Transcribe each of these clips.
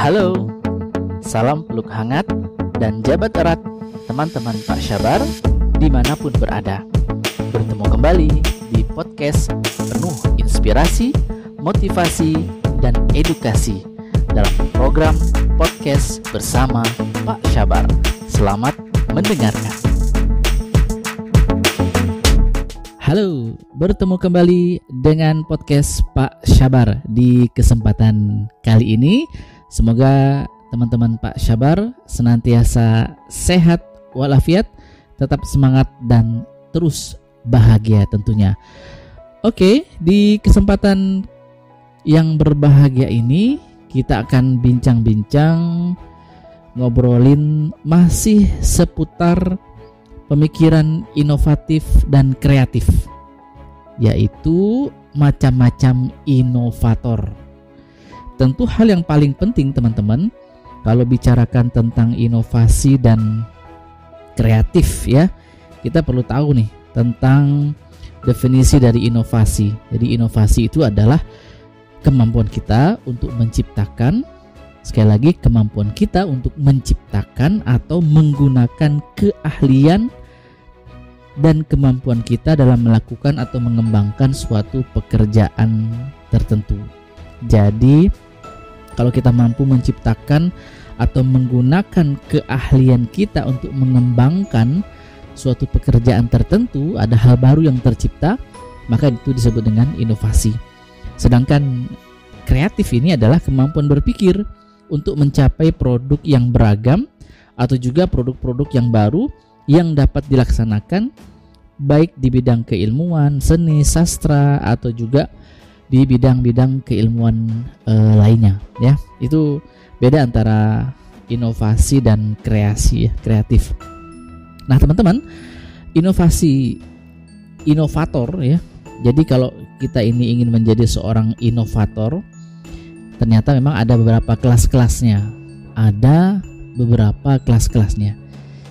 Halo, salam peluk hangat dan jabat erat teman-teman Pak Syabar dimanapun berada. Bertemu kembali di podcast penuh inspirasi, motivasi, dan edukasi dalam program podcast bersama Pak Syabar. Selamat mendengarkan. Halo, bertemu kembali dengan podcast Pak Syabar di kesempatan kali ini. Semoga teman-teman Pak Syabar senantiasa sehat walafiat, tetap semangat dan terus bahagia tentunya. Oke, di kesempatan yang berbahagia ini kita akan bincang-bincang, ngobrolin masih seputar pemikiran inovatif dan kreatif, yaitu macam-macam inovator. Tentu hal yang paling penting teman-teman kalau bicarakan tentang inovasi dan kreatif ya, kita perlu tahu nih tentang definisi dari inovasi. Jadi inovasi itu adalah kemampuan kita untuk menciptakan, sekali lagi kemampuan kita untuk menciptakan atau menggunakan keahlian dan kemampuan kita dalam melakukan atau mengembangkan suatu pekerjaan tertentu. Jadi kalau kita mampu menciptakan atau menggunakan keahlian kita untuk mengembangkan suatu pekerjaan tertentu, ada hal baru yang tercipta, maka itu disebut dengan inovasi. Sedangkan kreatif ini adalah kemampuan berpikir untuk mencapai produk yang beragam atau juga produk-produk yang baru yang dapat dilaksanakan baik di bidang keilmuan, seni, sastra atau juga di bidang-bidang keilmuan lainnya ya. Itu beda antara inovasi dan kreasi ya, kreatif. Nah, teman-teman, inovator ya. Jadi kalau kita ini ingin menjadi seorang inovator, ternyata memang ada beberapa kelas-kelasnya. Ada beberapa kelas-kelasnya.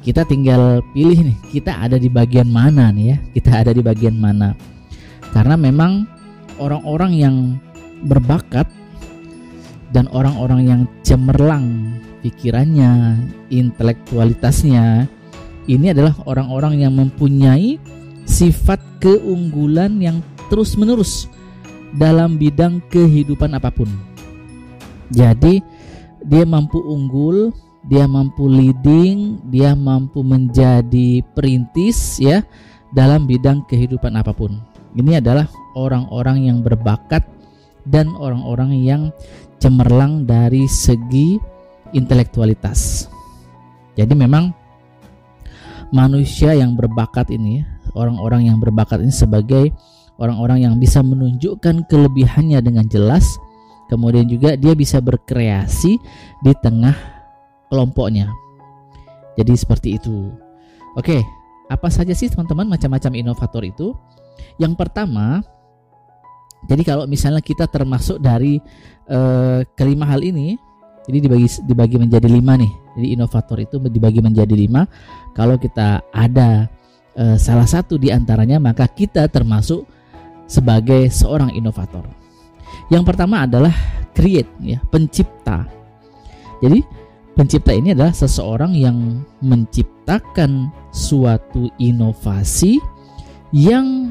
Kita tinggal pilih nih, kita ada di bagian mana nih ya. Kita ada di bagian mana. Karena memang orang-orang yang berbakat dan orang-orang yang cemerlang pikirannya, intelektualitasnya, ini adalah orang-orang yang mempunyai sifat keunggulan yang terus-menerus dalam bidang kehidupan apapun. Jadi dia mampu unggul, dia mampu leading, dia mampu menjadi perintis ya dalam bidang kehidupan apapun. Ini adalah orang-orang yang berbakat dan orang-orang yang cemerlang dari segi intelektualitas. Jadi memang manusia yang berbakat ini, orang-orang yang berbakat ini sebagai orang-orang yang bisa menunjukkan kelebihannya dengan jelas. Kemudian juga dia bisa berkreasi di tengah kelompoknya. Jadi seperti itu. Oke, apa saja sih teman-teman macam-macam inovator itu? Yang pertama, jadi kalau misalnya kita termasuk dari kelima hal ini, jadi dibagi menjadi 5 nih. Jadi inovator itu dibagi menjadi 5. Kalau kita ada salah satu di antaranya, maka kita termasuk sebagai seorang inovator. Yang pertama adalah create ya, pencipta. Jadi pencipta ini adalah seseorang yang menciptakan suatu inovasi yang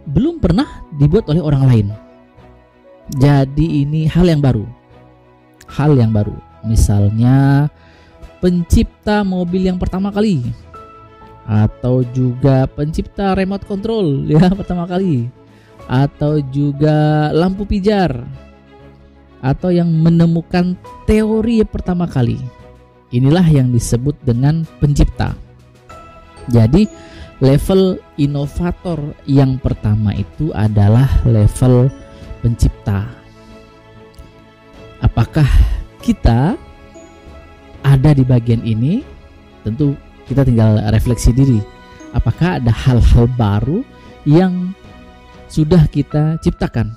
belum pernah dibuat oleh orang lain. Jadi ini hal yang baru. Misalnya pencipta mobil yang pertama kali, atau juga pencipta remote control ya pertama kali, atau juga lampu pijar, atau yang menemukan teori pertama kali. Inilah yang disebut dengan pencipta. Jadi level inovator yang pertama itu adalah level pencipta. Apakah kita ada di bagian ini? Tentu kita tinggal refleksi diri. Apakah ada hal-hal baru yang sudah kita ciptakan?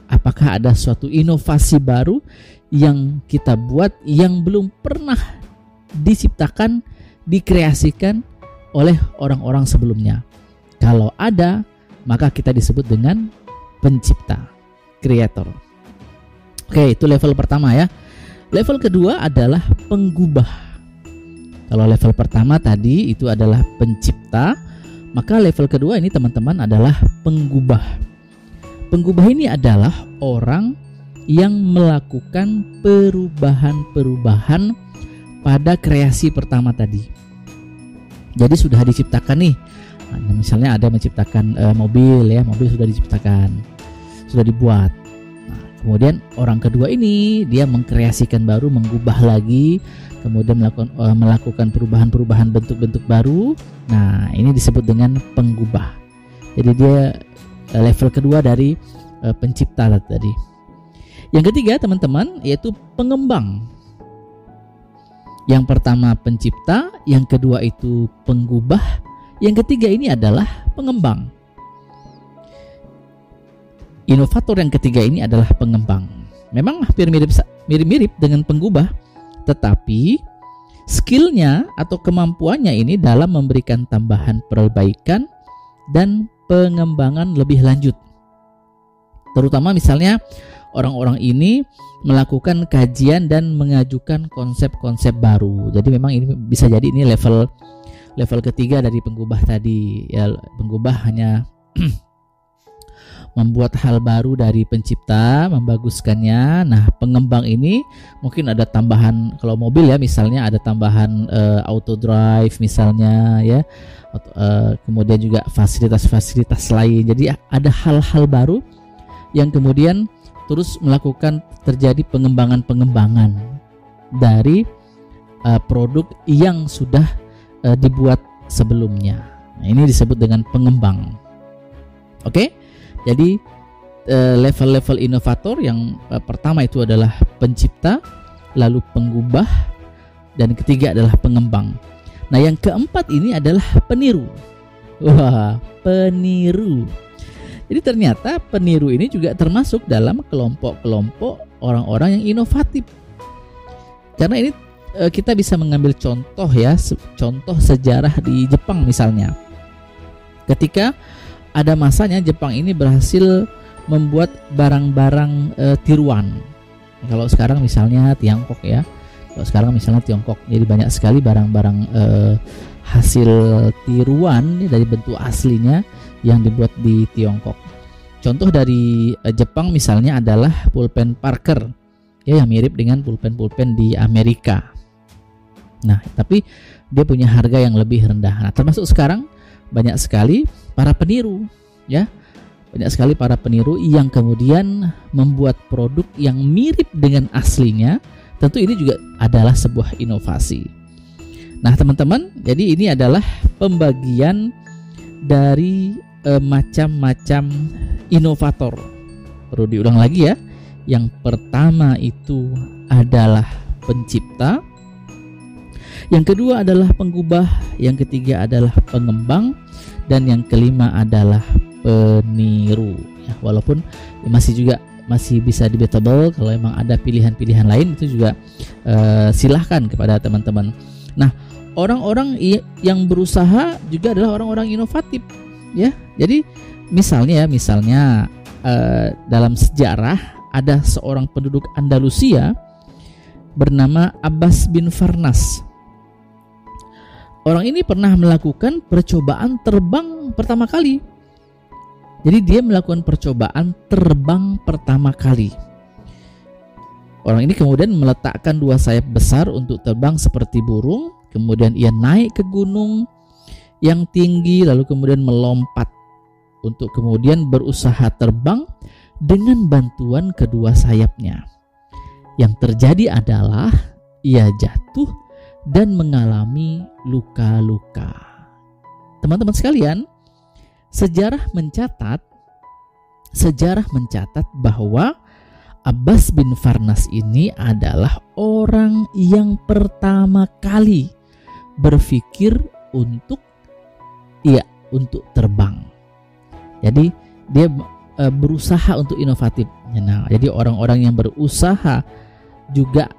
Apakah ada suatu inovasi baru yang kita buat yang belum pernah diciptakan, dikreasikan oleh orang-orang sebelumnya? Kalau ada, maka kita disebut dengan pencipta, creator. Oke, itu level pertama ya. Level kedua adalah penggubah. Kalau level pertama tadi itu adalah pencipta, maka level kedua ini teman-teman adalah penggubah. Penggubah ini adalah orang yang melakukan perubahan-perubahan pada kreasi pertama tadi. Jadi sudah diciptakan nih, misalnya ada menciptakan mobil ya, mobil sudah diciptakan, sudah dibuat. Nah, kemudian orang kedua ini dia mengkreasikan baru, menggubah lagi, kemudian melakukan perubahan-perubahan bentuk-bentuk baru. Nah, ini disebut dengan penggubah. Jadi dia level kedua dari pencipta tadi. Yang ketiga teman-teman yaitu pengembang. Yang pertama pencipta, yang kedua itu penggubah, yang ketiga ini adalah pengembang. Inovator yang ketiga ini adalah pengembang. Memang hampir mirip-mirip dengan penggubah, tetapi skillnya atau kemampuannya ini dalam memberikan tambahan perbaikan dan pengembangan lebih lanjut. Terutama misalnya orang-orang ini melakukan kajian dan mengajukan konsep-konsep baru. Jadi memang ini bisa jadi ini level ketiga dari penggubah tadi. Ya, penggubah hanya membuat hal baru dari pencipta, membaguskannya. Nah, pengembang ini mungkin ada tambahan, kalau mobil ya misalnya ada tambahan auto drive misalnya ya, kemudian juga fasilitas-fasilitas lain. Jadi ada hal-hal baru yang kemudian terus melakukan terjadi pengembangan-pengembangan dari produk yang sudah dibuat sebelumnya. Nah, ini disebut dengan pengembang. Oke? Jadi level-level inovator yang pertama itu adalah pencipta, lalu penggubah, dan ketiga adalah pengembang. Nah, yang keempat ini adalah peniru. Wah, peniru. Jadi ternyata peniru ini juga termasuk dalam kelompok-kelompok orang-orang yang inovatif. Karena ini kita bisa mengambil contoh ya, contoh sejarah di Jepang misalnya. Ketika ada masanya Jepang ini berhasil membuat barang-barang tiruan. Kalau sekarang misalnya Tiongkok ya. Kalau sekarang misalnya Tiongkok, jadi banyak sekali barang-barang hasil tiruan dari bentuk aslinya yang dibuat di Tiongkok. Contoh dari Jepang misalnya adalah pulpen Parker ya, yang mirip dengan pulpen-pulpen di Amerika. Nah, tapi dia punya harga yang lebih rendah. Nah, termasuk sekarang banyak sekali para peniru ya. Banyak sekali para peniru yang kemudian membuat produk yang mirip dengan aslinya. Tentu ini juga adalah sebuah inovasi. Nah, teman-teman, jadi ini adalah pembagian dari macam-macam inovator. Perlu diulang lagi ya. Yang pertama itu adalah pencipta, yang kedua adalah penggubah, yang ketiga adalah pengembang, dan yang kelima adalah peniru ya, walaupun masih bisa debatable. Kalau memang ada pilihan-pilihan lain itu juga silahkan kepada teman-teman. Nah, orang-orang yang berusaha juga adalah orang-orang inovatif ya. Jadi misalnya dalam sejarah ada seorang penduduk Andalusia bernama Abbas bin Farnas. Orang ini pernah melakukan percobaan terbang pertama kali. Jadi dia melakukan percobaan terbang pertama kali. Orang ini kemudian meletakkan dua sayap besar untuk terbang seperti burung. Kemudian ia naik ke gunung yang tinggi, lalu kemudian melompat untuk kemudian berusaha terbang dengan bantuan kedua sayapnya. Yang terjadi adalah ia jatuh dan mengalami luka-luka. Teman-teman sekalian, sejarah mencatat bahwa Abbas bin Farnas ini adalah orang yang pertama kali berpikir untuk terbang. Jadi dia berusaha untuk inovatif. Nah, jadi orang-orang yang berusaha juga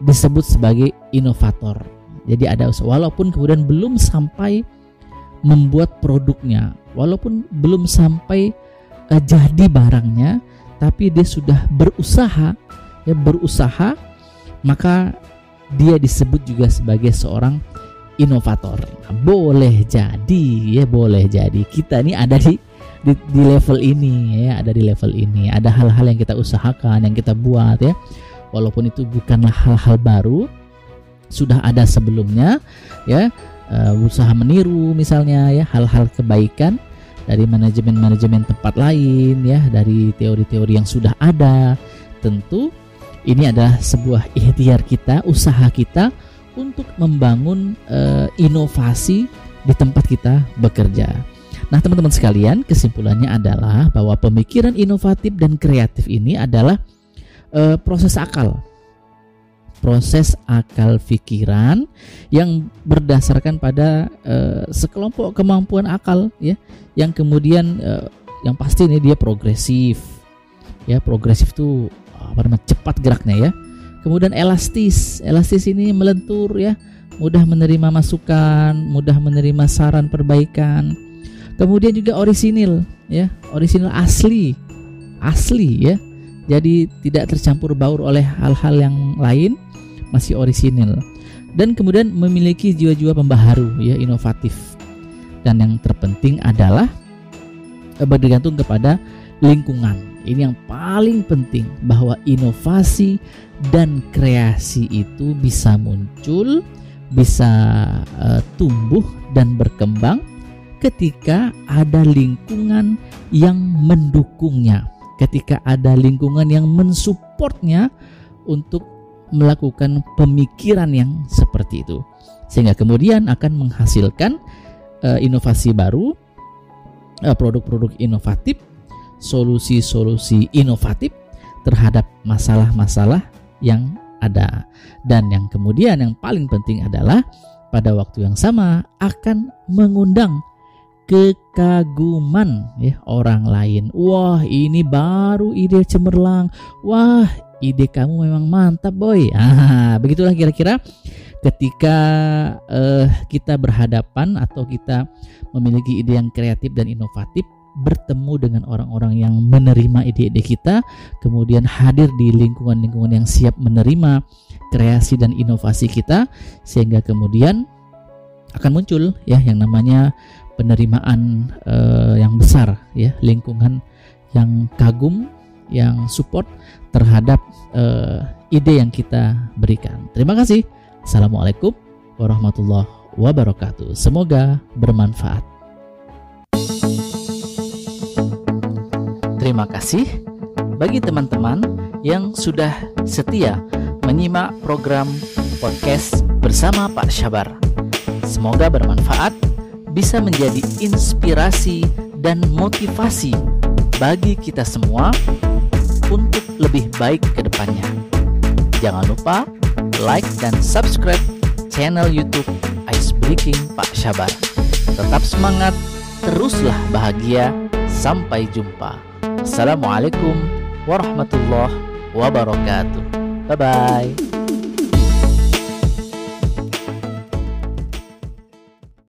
disebut sebagai inovator. Jadi ada usaha, walaupun kemudian belum sampai membuat produknya, walaupun belum sampai jadi barangnya, tapi dia sudah berusaha maka dia disebut juga sebagai seorang inovator. Nah, boleh jadi kita ini ada di level ini ya, ada di level ini. Ada hal-hal yang kita usahakan, yang kita buat ya, walaupun itu bukanlah hal-hal baru, sudah ada sebelumnya ya. Usaha meniru misalnya ya, hal-hal kebaikan dari manajemen tempat lain ya, dari teori-teori yang sudah ada. Tentu ini adalah sebuah ikhtiar kita, usaha kita untuk membangun inovasi di tempat kita bekerja. Nah teman-teman sekalian, kesimpulannya adalah bahwa pemikiran inovatif dan kreatif ini adalah proses akal pikiran yang berdasarkan pada sekelompok kemampuan akal ya, yang kemudian yang pasti ini dia progresif ya. Progresif itu cepat geraknya ya. Kemudian elastis ini melentur ya, mudah menerima masukan, mudah menerima saran perbaikan. Kemudian juga orisinil ya, orisinil asli ya, jadi tidak tercampur baur oleh hal-hal yang lain, masih orisinil. Dan kemudian memiliki jiwa-jiwa pembaharu ya, inovatif. Dan yang terpenting adalah bergantung kepada lingkungan. Ini yang paling penting, bahwa inovasi dan kreasi itu bisa muncul, bisa tumbuh dan berkembang ketika ada lingkungan yang mendukungnya, ketika ada lingkungan yang mensupportnya untuk melakukan pemikiran yang seperti itu, sehingga kemudian akan menghasilkan inovasi baru, produk-produk inovatif, solusi-solusi inovatif terhadap masalah-masalah yang ada. Dan yang kemudian yang paling penting adalah pada waktu yang sama akan mengundang kekaguman ya orang lain. Wah, ini baru ide cemerlang. Wah, ide kamu memang mantap boy. Begitulah kira-kira ketika kita berhadapan atau kita memiliki ide yang kreatif dan inovatif, bertemu dengan orang-orang yang menerima ide-ide kita, kemudian hadir di lingkungan-lingkungan yang siap menerima kreasi dan inovasi kita, sehingga kemudian akan muncul ya yang namanya penerimaan yang besar ya, lingkungan yang kagum, yang support terhadap ide yang kita berikan. Terima kasih. Assalamualaikum warahmatullahi wabarakatuh. Semoga bermanfaat. Terima kasih bagi teman-teman yang sudah setia menyimak program podcast bersama Pak Syabar. Semoga bermanfaat, bisa menjadi inspirasi dan motivasi bagi kita semua untuk lebih baik ke depannya. Jangan lupa like dan subscribe channel YouTube Ice Breaking Pak Syabar. Tetap semangat, teruslah bahagia. Sampai jumpa. Assalamualaikum warahmatullahi wabarakatuh. Bye-bye.